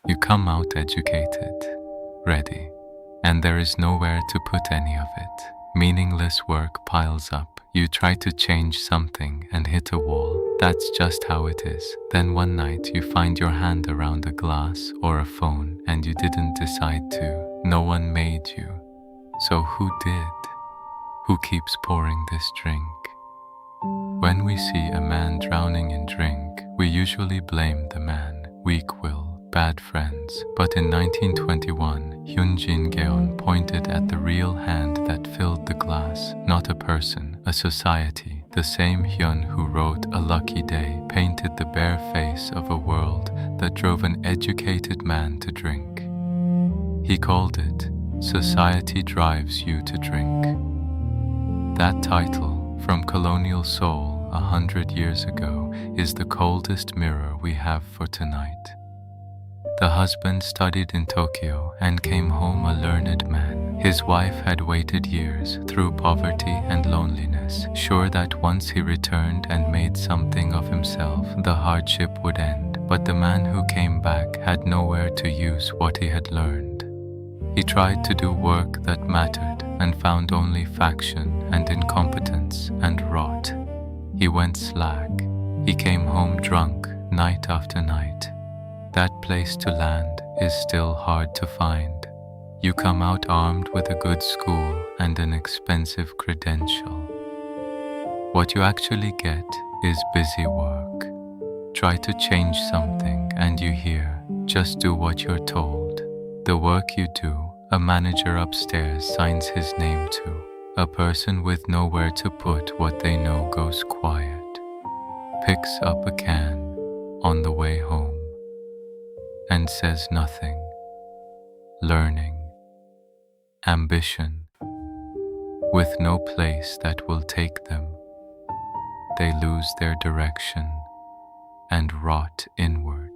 You come out educated, ready, and there is nowhere to put any of it. Meaningless work piles up. You try to change something and hit a wall. That's just how it is. Then one night you find your hand around a glass or a phone and you didn't decide to. No one made you. So who did? Who keeps pouring this drink? When we see a man drowning in drink, we usually blame the man, weak will, bad friends. But in 1921, Hyun Jin-geon pointed at the real hand that filled the glass, not a person, a society. The same Hyun who wrote A Lucky Day painted the bare face of a world that drove an educated man to drink. He called it, Society Drives You to Drink. That title, from colonial Seoul 100 years ago, is the coldest mirror we have for tonight. The husband studied in Tokyo and came home a learned man. His wife had waited years through poverty and loneliness, sure that once he returned and made something of himself, the hardship would end. But the man who came back had nowhere to use what he had learned. He tried to do work that mattered and found only faction and incompetence and rot. He went slack. He came home drunk night after night. That place to land is still hard to find. You come out armed with a good school and an expensive credential. What you actually get is busy work. Try to change something and you hear, just do what you're told. The work you do, a manager upstairs signs his name to. A person with nowhere to put what they know goes quiet. Picks up a can on the way home and says nothing. Learning, ambition, with no place that will take them. They lose their direction and rot inward.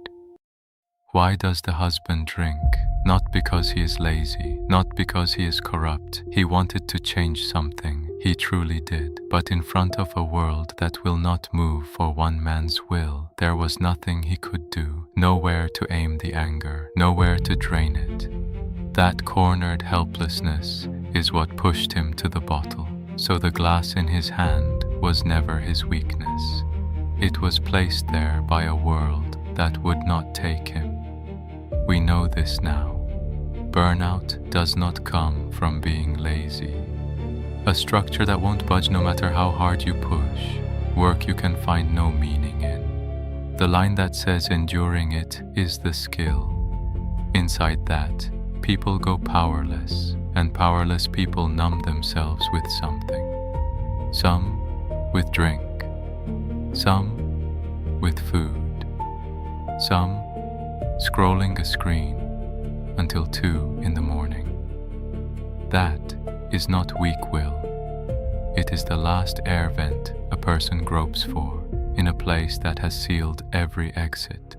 Why does the husband drink? Not because he is lazy, not because he is corrupt. He wanted to change something, he truly did. But in front of a world that will not move for one man's will, there was nothing he could do, nowhere to aim the anger, nowhere to drain it. That cornered helplessness is what pushed him to the bottle. So the glass in his hand was never his weakness. It was placed there by a world that would not take him. We know this now. Burnout does not come from being lazy. A structure that won't budge no matter how hard you push. Work you can find no meaning in. The line that says enduring it is the skill. Inside that, people go powerless, and powerless people numb themselves with something. Some with drink. Some with food. Some scrolling a screen until 2 in the morning. That is not weak will. It is the last air vent a person gropes for in a place that has sealed every exit.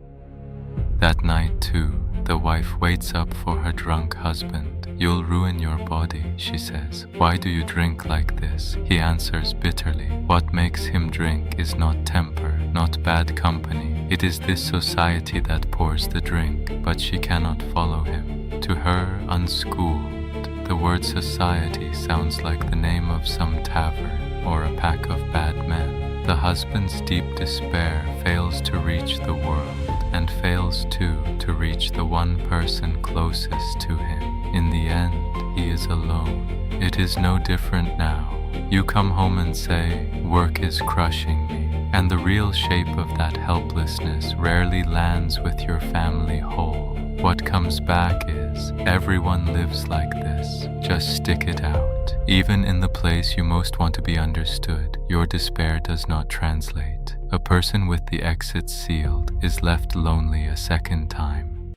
That night too, the wife waits up for her drunk husband. You'll ruin your body, she says. Why do you drink like this? He answers bitterly. What makes him drink is not temper, not bad company. It is this society that pours the drink, but she cannot follow him. To her, unschooled, the word society sounds like the name of some tavern or a pack of bad men. The husband's deep despair fails to reach the world, and fails too to reach the one person closest to him. In the end, he is alone. It is no different now. You come home and say, work is crushing me, and the real shape of that helplessness rarely lands with your family whole. What comes back is, everyone lives like this, just stick it out. Even in the place you most want to be understood, your despair does not translate. A person with the exit sealed is left lonely a second time.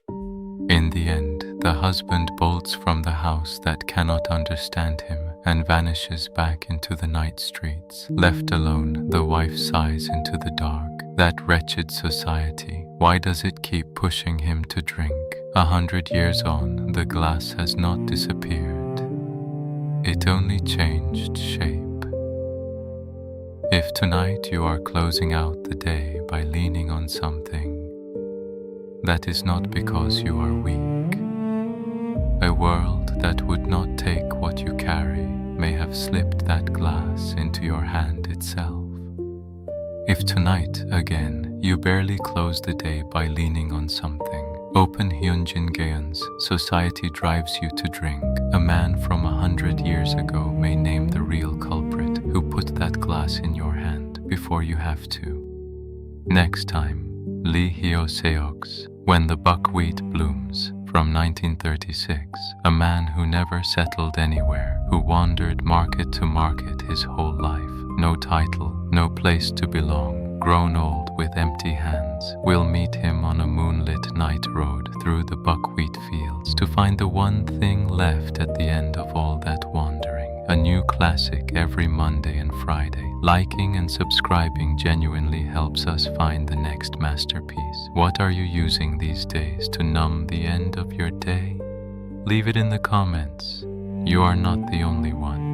In the end, the husband bolts from the house that cannot understand him and vanishes back into the night streets. Left alone, the wife sighs into the dark. That wretched society, why does it keep pushing him to drink? 100 years on, the glass has not disappeared. It only changed shape. If tonight you are closing out the day by leaning on something, that is not because you are weak. A world that would not take what you carry may have slipped that glass into your hand itself. If tonight, again, you barely close the day by leaning on something, open Hyun Jin-geon's Society Drives You to Drink. A man from 100 years ago may name the real culprit who put that glass in your hand before you have to. Next time, Lee Hyo-seok's When the Buckwheat Blooms, from 1936, a man who never settled anywhere, who wandered market to market his whole life, no title, no place to belong, grown old with empty hands. We'll meet him on a moonlit night road through the buckwheat fields to find the one thing left at the end of all that wandering. A new classic every Monday and Friday. Liking and subscribing genuinely helps us find the next masterpiece. What are you using these days to numb the end of your day? Leave it in the comments. You are not the only one.